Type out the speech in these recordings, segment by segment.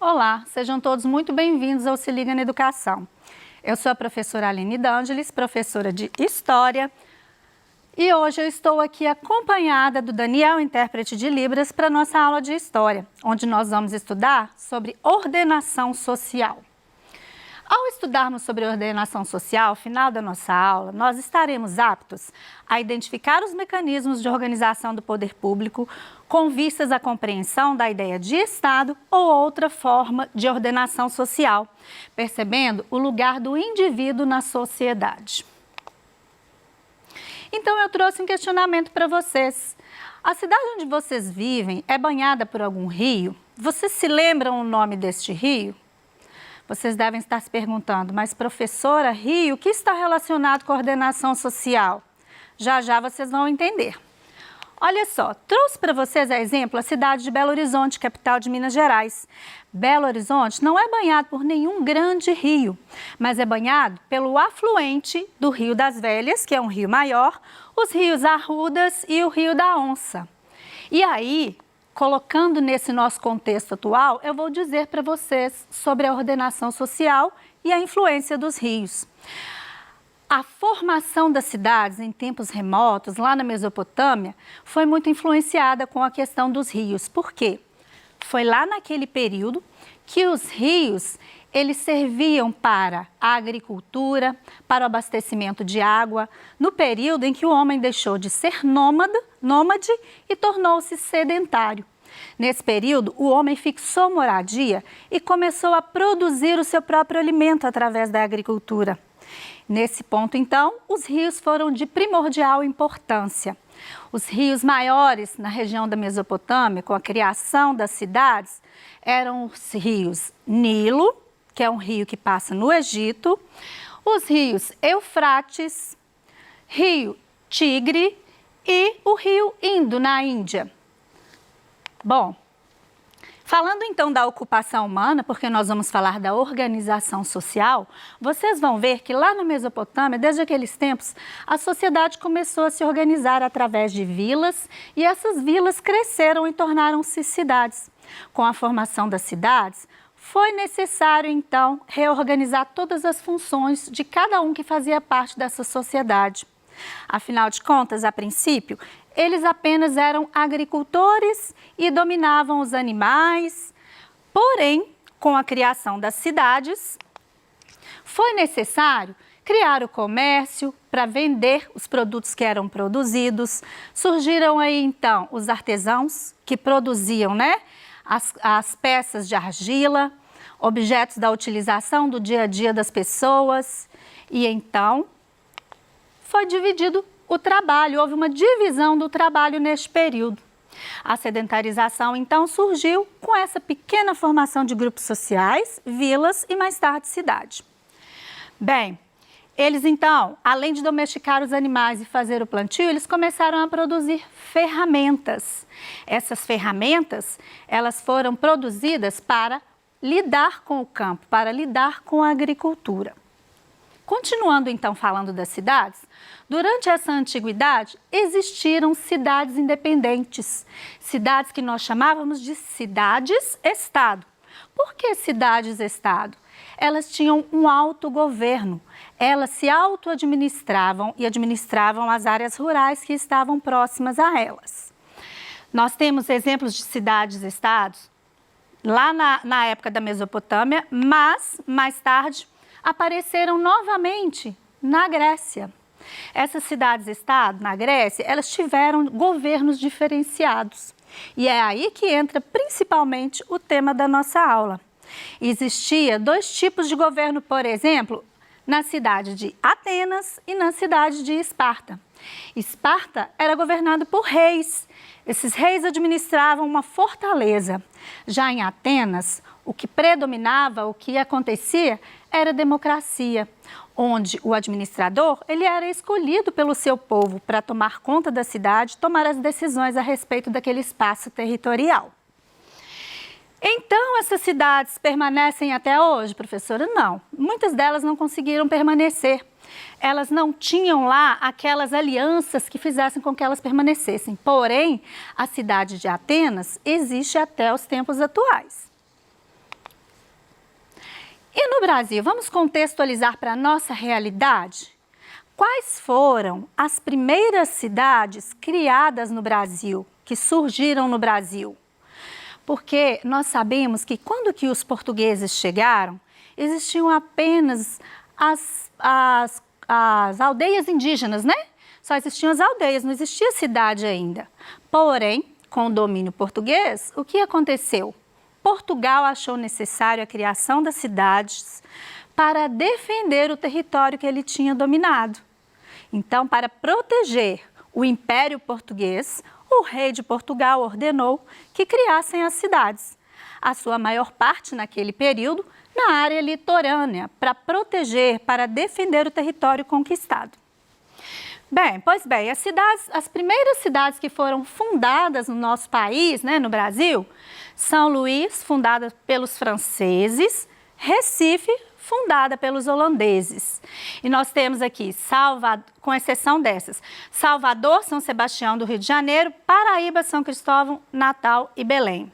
Olá, sejam todos muito bem-vindos ao Se Liga na Educação. Eu sou a professora Aline D'Angelis, professora de História, e hoje eu estou aqui acompanhada do Daniel, intérprete de Libras, para a nossa aula de História, onde nós vamos estudar sobre ordenação social. Ao estudarmos sobre ordenação social, ao final da nossa aula, nós estaremos aptos a identificar os mecanismos de organização do poder público com vistas à compreensão da ideia de Estado ou outra forma de ordenação social, percebendo o lugar do indivíduo na sociedade. Então, eu trouxe um questionamento para vocês. A cidade onde vocês vivem é banhada por algum rio? Vocês se lembram o nome deste rio? Vocês devem estar se perguntando, mas professora, rio, o que está relacionado com a ordenação social? Já já vocês vão entender. Olha só, trouxe para vocês a exemplo a cidade de Belo Horizonte, capital de Minas Gerais. Belo Horizonte não é banhado por nenhum grande rio, mas é banhado pelo afluente do Rio das Velhas, que é um rio maior, os rios Arrudas e o Rio da Onça. E aí, colocando nesse nosso contexto atual, eu vou dizer para vocês sobre a ordenação social e a influência dos rios. A formação das cidades em tempos remotos, lá na Mesopotâmia, foi muito influenciada com a questão dos rios. Por quê? Foi lá naquele período que os rios, eles serviam para a agricultura, para o abastecimento de água, no período em que o homem deixou de ser nômade e tornou-se sedentário. Nesse período, o homem fixou moradia e começou a produzir o seu próprio alimento através da agricultura. Nesse ponto, então, os rios foram de primordial importância. Os rios maiores na região da Mesopotâmia, com a criação das cidades, eram os rios Nilo, que é um rio que passa no Egito, os rios Eufrates, rio Tigre e o rio Indo, na Índia. Bom, falando então da ocupação humana, porque nós vamos falar da organização social, vocês vão ver que lá na Mesopotâmia, desde aqueles tempos, a sociedade começou a se organizar através de vilas e essas vilas cresceram e tornaram-se cidades. Com a formação das cidades, foi necessário então reorganizar todas as funções de cada um que fazia parte dessa sociedade. Afinal de contas, a princípio, eles apenas eram agricultores e dominavam os animais. Porém, com a criação das cidades, foi necessário criar o comércio para vender os produtos que eram produzidos. Surgiram aí, então, os artesãos que produziam, as peças de argila, objetos da utilização do dia a dia das pessoas. E então, foi dividido o trabalho, houve uma divisão do trabalho neste período. A sedentarização, então, surgiu com essa pequena formação de grupos sociais, vilas e mais tarde cidade. Bem, eles então, além de domesticar os animais e fazer o plantio, eles começaram a produzir ferramentas. Essas ferramentas, elas foram produzidas para lidar com o campo, para lidar com a agricultura. Continuando então falando das cidades, durante essa antiguidade existiram cidades independentes, cidades que nós chamávamos de cidades-estado. Por que cidades-estado? Elas tinham um autogoverno, elas se auto-administravam e administravam as áreas rurais que estavam próximas a elas. Nós temos exemplos de cidades-estados lá na época da Mesopotâmia, mas mais tarde apareceram novamente na Grécia. Essas cidades-estado na Grécia, elas tiveram governos diferenciados. E é aí que entra principalmente o tema da nossa aula. Existia dois tipos de governo, por exemplo, na cidade de Atenas e na cidade de Esparta. Esparta era governado por reis. Esses reis administravam uma fortaleza. Já em Atenas, o que predominava, o que acontecia, era a democracia, onde o administrador ele era escolhido pelo seu povo para tomar conta da cidade, tomar as decisões a respeito daquele espaço territorial. Então, essas cidades permanecem até hoje, professora? Não, muitas delas não conseguiram permanecer. Elas não tinham lá aquelas alianças que fizessem com que elas permanecessem. Porém, a cidade de Atenas existe até os tempos atuais. E no Brasil, vamos contextualizar para a nossa realidade? Quais foram as primeiras cidades criadas no Brasil, que surgiram no Brasil? Porque nós sabemos que quando que os portugueses chegaram, existiam apenas as aldeias indígenas, né? Só existiam as aldeias, não existia cidade ainda. Porém, com o domínio português, o que aconteceu? Portugal achou necessário a criação das cidades para defender o território que ele tinha dominado. Então, para proteger o Império Português, o rei de Portugal ordenou que criassem as cidades, a sua maior parte naquele período na área litorânea, para proteger, para defender o território conquistado. Bem, pois bem, as primeiras cidades que foram fundadas no nosso país, né, no Brasil, São Luís, fundada pelos franceses, Recife, fundada pelos holandeses. E nós temos aqui, com exceção dessas, Salvador, São Sebastião do Rio de Janeiro, Paraíba, São Cristóvão, Natal e Belém.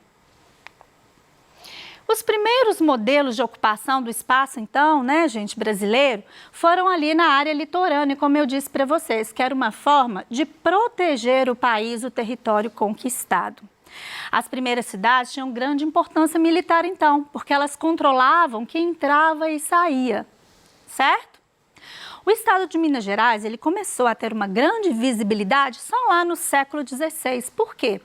Os primeiros modelos de ocupação do espaço, então, né, gente, brasileiro, foram ali na área litorânea, como eu disse para vocês, que era uma forma de proteger o país, o território conquistado. As primeiras cidades tinham grande importância militar, então, porque elas controlavam quem entrava e saía, certo? O estado de Minas Gerais, ele começou a ter uma grande visibilidade só lá no século XVI. Por quê?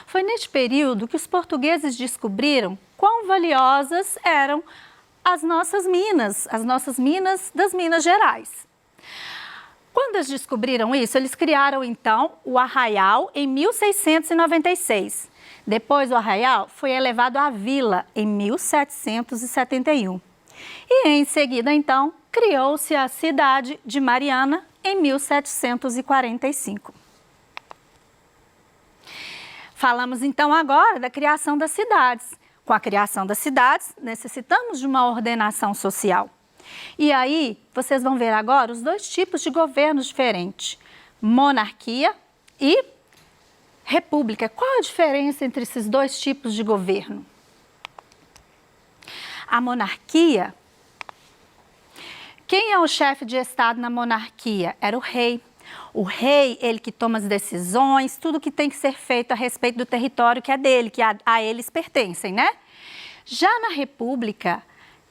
Foi neste período que os portugueses descobriram quão valiosas eram as nossas minas das Minas Gerais. Quando eles descobriram isso, eles criaram então o Arraial em 1696. Depois o Arraial foi elevado à Vila em 1771. E em seguida, então, criou-se a cidade de Mariana em 1745. Falamos então agora da criação das cidades. Com a criação das cidades, necessitamos de uma ordenação social. E aí, vocês vão ver agora os dois tipos de governos diferentes: monarquia e república. Qual a diferença entre esses dois tipos de governo? A monarquia, quem é o chefe de Estado na monarquia? Era o rei. O rei, ele que toma as decisões, tudo que tem que ser feito a respeito do território que é dele, que a eles pertencem, né? Já na república,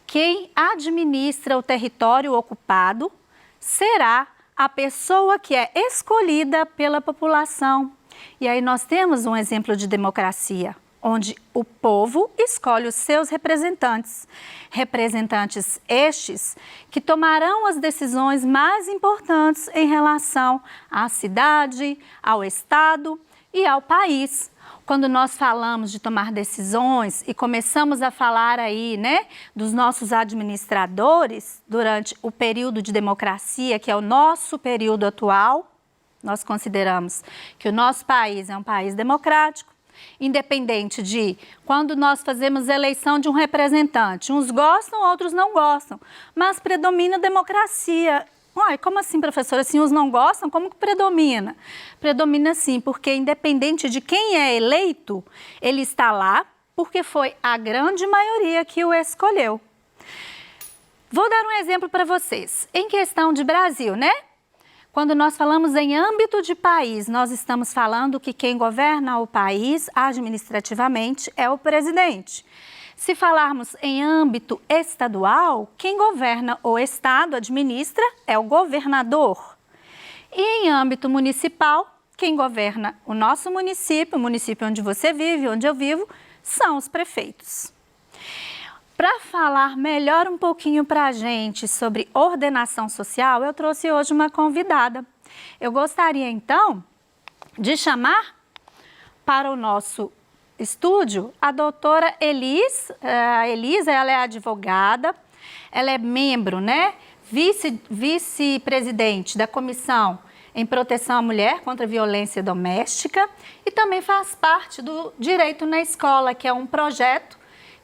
quem administra o território ocupado será a pessoa que é escolhida pela população. E aí nós temos um exemplo de democracia, onde o povo escolhe os seus representantes. Representantes estes que tomarão as decisões mais importantes em relação à cidade, ao estado e ao país. Quando nós falamos de tomar decisões e começamos a falar aí, né, dos nossos administradores durante o período de democracia, que é o nosso período atual, nós consideramos que o nosso país é um país democrático, independente de quando nós fazemos eleição de um representante, uns gostam, outros não gostam, mas predomina a democracia. Uai, como assim, professora? Assim, uns não gostam? Como que predomina? Predomina sim, porque independente de quem é eleito, ele está lá porque foi a grande maioria que o escolheu. Vou dar um exemplo para vocês. Em questão de Brasil, né? Quando nós falamos em âmbito de país, nós estamos falando que quem governa o país administrativamente é o presidente. Se falarmos em âmbito estadual, quem governa o estado, administra, é o governador. E em âmbito municipal, quem governa o nosso município, o município onde você vive, onde eu vivo, são os prefeitos. Para falar melhor um pouquinho para a gente sobre ordenação social, eu trouxe hoje uma convidada. Eu gostaria então de chamar para o nosso estúdio a doutora Elis. A Elisa, ela é advogada, ela é membro, né, vice-presidente da Comissão em Proteção à Mulher contra a Violência Doméstica e também faz parte do Direito na Escola, que é um projeto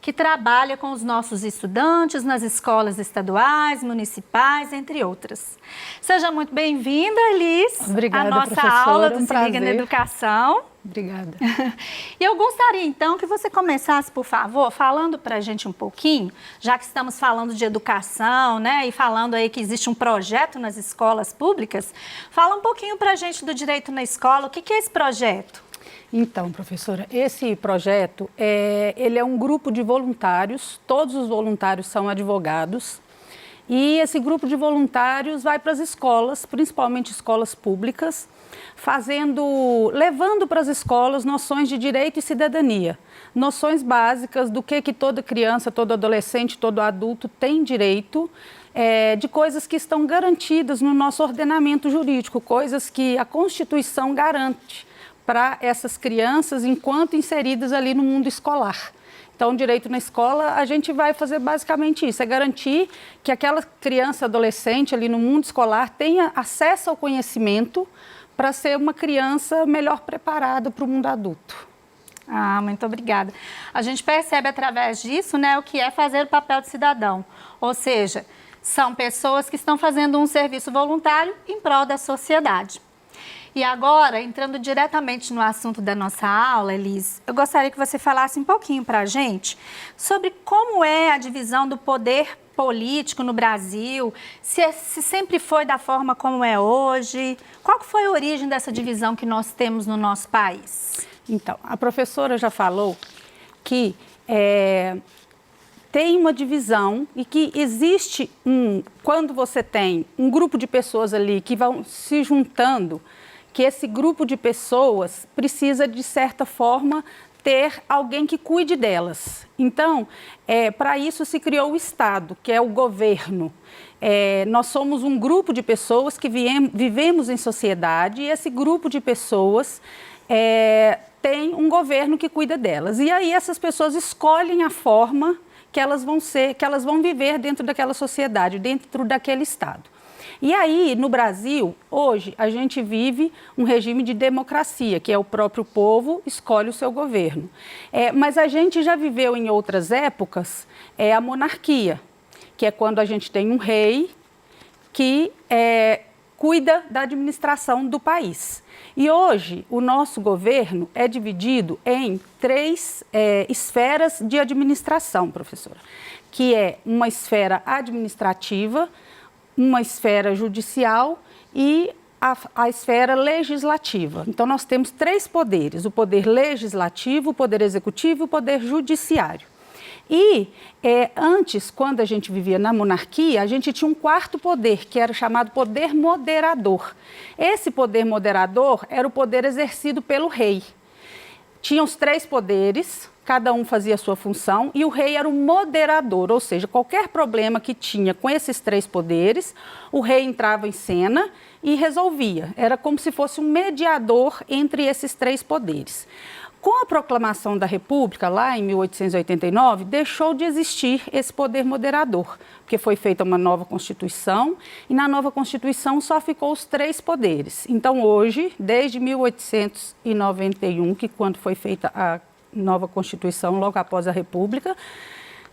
que trabalha com os nossos estudantes nas escolas estaduais, municipais, entre outras. Seja muito bem-vinda, Elis, Obrigada, à nossa professora, aula do um Se Liga na prazer. Educação. Obrigada. E eu gostaria, então, que você começasse, por favor, falando para a gente um pouquinho, já que estamos falando de educação, né, e falando aí que existe um projeto nas escolas públicas, fala um pouquinho para a gente do Direito na Escola. O que é esse projeto? Então, professora, esse projeto, ele é um grupo de voluntários, todos os voluntários são advogados, e esse grupo de voluntários vai para as escolas, principalmente escolas públicas, levando para as escolas noções de direito e cidadania, noções básicas do que toda criança, todo adolescente, todo adulto tem direito, de coisas que estão garantidas no nosso ordenamento jurídico, coisas que a Constituição garante para essas crianças enquanto inseridas ali no mundo escolar. Então, direito na escola, a gente vai fazer basicamente isso, é garantir que aquela criança, adolescente ali no mundo escolar tenha acesso ao conhecimento para ser uma criança melhor preparada para o mundo adulto. Ah, muito obrigada. A gente percebe através disso, né, o que é fazer o papel de cidadão, ou seja, são pessoas que estão fazendo um serviço voluntário em prol da sociedade. E agora, entrando diretamente no assunto da nossa aula, Elis, eu gostaria que você falasse um pouquinho para a gente sobre como é a divisão do poder político no Brasil, se sempre foi da forma como é hoje, qual que foi a origem dessa divisão que nós temos no nosso país? Então, a professora já falou que tem uma divisão e que existe quando você tem um grupo de pessoas ali que vão se juntando, que esse grupo de pessoas precisa, de certa forma, ter alguém que cuide delas. Então, para isso se criou o Estado, que é o governo. Nós somos um grupo de pessoas que vivemos em sociedade e esse grupo de pessoas tem um governo que cuida delas. E aí essas pessoas escolhem a forma que elas vão viver dentro daquela sociedade, dentro daquele Estado. E aí, no Brasil, hoje, a gente vive um regime de democracia, que é o próprio povo escolhe o seu governo. Mas a gente já viveu em outras épocas a monarquia, que é quando a gente tem um rei que cuida da administração do país. E hoje, o nosso governo é dividido em 3 esferas de administração, professora, que é uma esfera administrativa, uma esfera judicial e a esfera legislativa. Então, nós temos 3 poderes, o poder legislativo, o poder executivo e o poder judiciário. E antes, quando a gente vivia na monarquia, a gente tinha um 4º poder, que era chamado poder moderador. Esse poder moderador era o poder exercido pelo rei. Tinha os 3 poderes, cada um fazia a sua função, e o rei era o moderador, ou seja, qualquer problema que tinha com esses 3 poderes, o rei entrava em cena e resolvia. Era como se fosse um mediador entre esses 3 poderes. Com a proclamação da República, lá em 1889, deixou de existir esse poder moderador, porque foi feita uma nova Constituição e na nova Constituição só ficou os 3 poderes. Então, hoje, desde 1891, que quando foi feita a nova Constituição, logo após a República,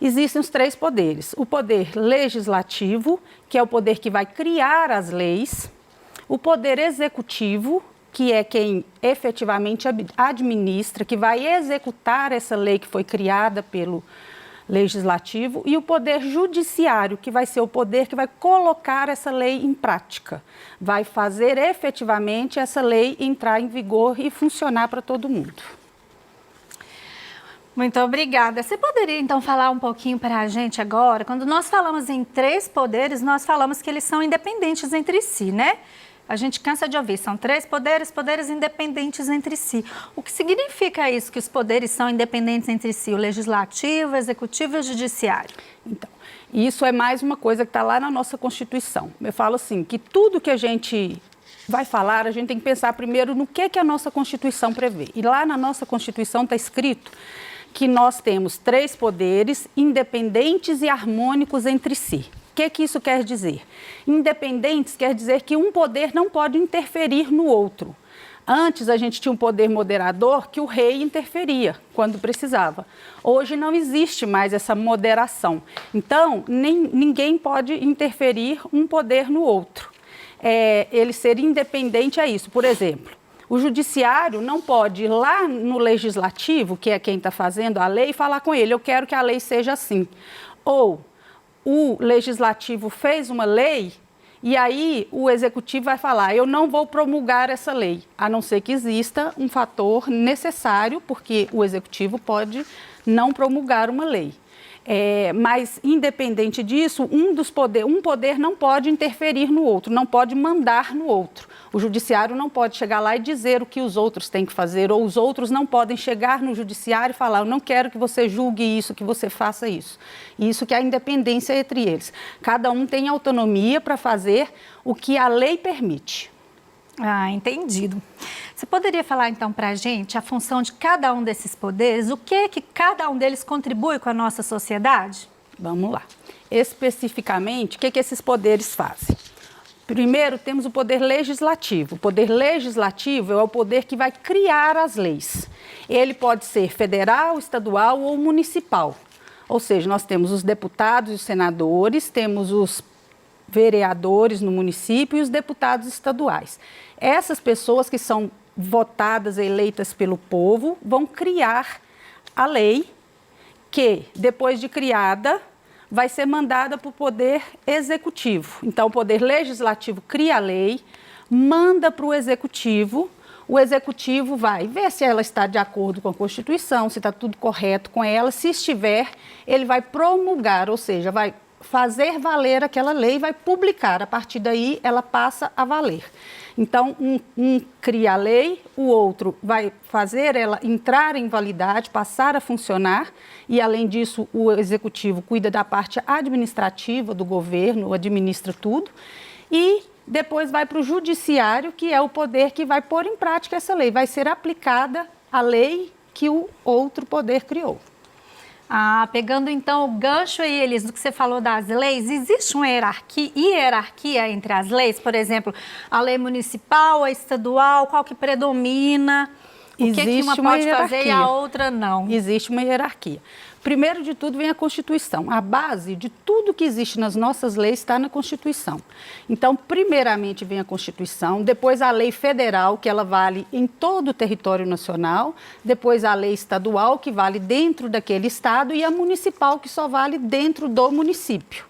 existem os 3 poderes. O poder legislativo, que é o poder que vai criar as leis, o poder executivo, que é quem efetivamente administra, que vai executar essa lei que foi criada pelo legislativo, e o poder judiciário, que vai ser o poder que vai colocar essa lei em prática, vai fazer efetivamente essa lei entrar em vigor e funcionar para todo mundo. Muito obrigada. Você poderia, então, falar um pouquinho para a gente agora? Quando nós falamos em 3 poderes, nós falamos que eles são independentes entre si, né? A gente cansa de ouvir, são 3 poderes, poderes independentes entre si. O que significa isso, que os poderes são independentes entre si? O legislativo, o executivo e o judiciário? Então, isso é mais uma coisa que está lá na nossa Constituição. Eu falo assim, que tudo que a gente vai falar, a gente tem que pensar primeiro no que a nossa Constituição prevê. E lá na nossa Constituição está escrito que nós temos 3 poderes independentes e harmônicos entre si. O que isso quer dizer? Independentes quer dizer que um poder não pode interferir no outro. Antes a gente tinha um poder moderador que o rei interferia quando precisava. Hoje não existe mais essa moderação. Então, ninguém pode interferir um poder no outro. Ele ser independente é isso. Por exemplo, o judiciário não pode ir lá no legislativo, que é quem está fazendo a lei, e falar com ele, eu quero que a lei seja assim. Ou o legislativo fez uma lei e aí o executivo vai falar, eu não vou promulgar essa lei, a não ser que exista um fator necessário, porque o executivo pode não promulgar uma lei. Mas, independente disso, um poder não pode interferir no outro, não pode mandar no outro. O judiciário não pode chegar lá e dizer o que os outros têm que fazer, ou os outros não podem chegar no judiciário e falar, eu não quero que você julgue isso, que você faça isso. Isso que é a independência entre eles. Cada um tem autonomia para fazer o que a lei permite. Ah, entendido. Você poderia falar então para a gente a função de cada um desses poderes, o que cada um deles contribui com a nossa sociedade? Vamos lá. Especificamente, o que esses poderes fazem? Primeiro, temos o poder legislativo. O poder legislativo é o poder que vai criar as leis. Ele pode ser federal, estadual ou municipal. Ou seja, nós temos os deputados e os senadores, temos os vereadores no município e os deputados estaduais. Essas pessoas que são votadas, eleitas pelo povo, vão criar a lei que, depois de criada, vai ser mandada para o Poder Executivo. Então, o Poder Legislativo cria a lei, manda para o Executivo vai ver se ela está de acordo com a Constituição, se está tudo correto com ela. Se estiver, ele vai promulgar, ou seja, vai fazer valer aquela lei, vai publicar. A partir daí, ela passa a valer. Então, um cria a lei, o outro vai fazer ela entrar em validade, passar a funcionar, e, além disso, o executivo cuida da parte administrativa do governo, administra tudo, e depois vai para o judiciário, que é o poder que vai pôr em prática essa lei. Vai ser aplicada a lei que o outro poder criou. Ah, pegando então o gancho aí, Elis, do que você falou das leis, existe uma hierarquia entre as leis? Por exemplo, a lei municipal, a estadual, qual que predomina? O que uma pode fazer e a outra não? Existe uma hierarquia. Primeiro de tudo vem a Constituição. A base de tudo que existe nas nossas leis está na Constituição. Então, primeiramente vem a Constituição, depois a lei federal, que ela vale em todo o território nacional, depois a lei estadual, que vale dentro daquele estado, e a municipal, que só vale dentro do município.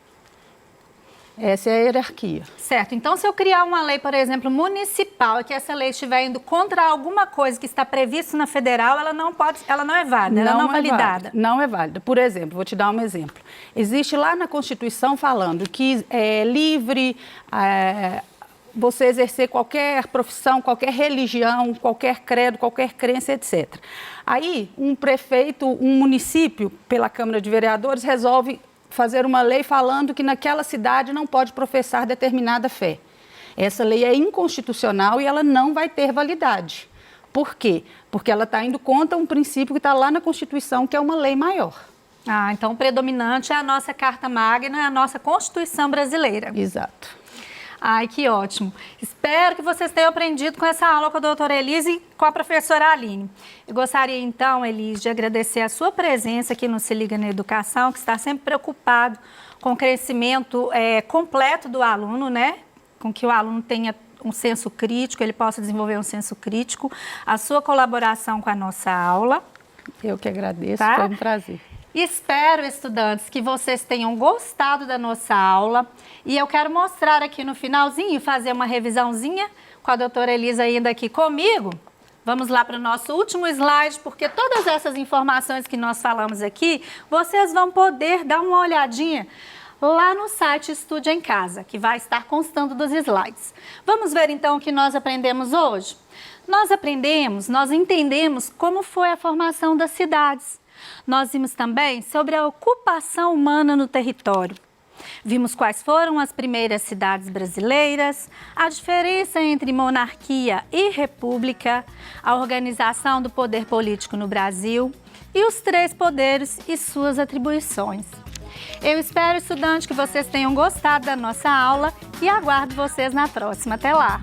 Essa é a hierarquia. Certo. Então, se eu criar uma lei, por exemplo, municipal, e que essa lei estiver indo contra alguma coisa que está prevista na federal, ela não é válida, ela não é validada. Não é válida. Por exemplo, vou te dar um exemplo. Existe lá na Constituição falando que é livre você exercer qualquer profissão, qualquer religião, qualquer credo, qualquer crença, etc. Aí, um prefeito, um município, pela Câmara de Vereadores, resolve fazer uma lei falando que naquela cidade não pode professar determinada fé. Essa lei é inconstitucional e ela não vai ter validade. Por quê? Porque ela está indo contra um princípio que está lá na Constituição, que é uma lei maior. Ah, então o predominante é a nossa Carta Magna, é a nossa Constituição brasileira. Exato. Ai, que ótimo. Espero que vocês tenham aprendido com essa aula com a doutora Elis e com a professora Aline. Eu gostaria, então, Elis, de agradecer a sua presença aqui no Se Liga na Educação, que está sempre preocupado com o crescimento completo do aluno, né? Com que o aluno tenha um senso crítico, ele possa desenvolver um senso crítico. A sua colaboração com a nossa aula. Eu que agradeço, tá? Foi um prazer. Espero, estudantes, que vocês tenham gostado da nossa aula e eu quero mostrar aqui no finalzinho, fazer uma revisãozinha com a doutora Elisa ainda aqui comigo. Vamos lá para o nosso último slide, porque todas essas informações que nós falamos aqui, vocês vão poder dar uma olhadinha lá no site Estude em Casa, que vai estar constando dos slides. Vamos ver então o que nós aprendemos hoje? Nós entendemos como foi a formação das cidades. Nós vimos também sobre a ocupação humana no território. Vimos quais foram as primeiras cidades brasileiras, a diferença entre monarquia e república, a organização do poder político no Brasil e os 3 poderes e suas atribuições. Eu espero, estudantes, que vocês tenham gostado da nossa aula e aguardo vocês na próxima. Até lá!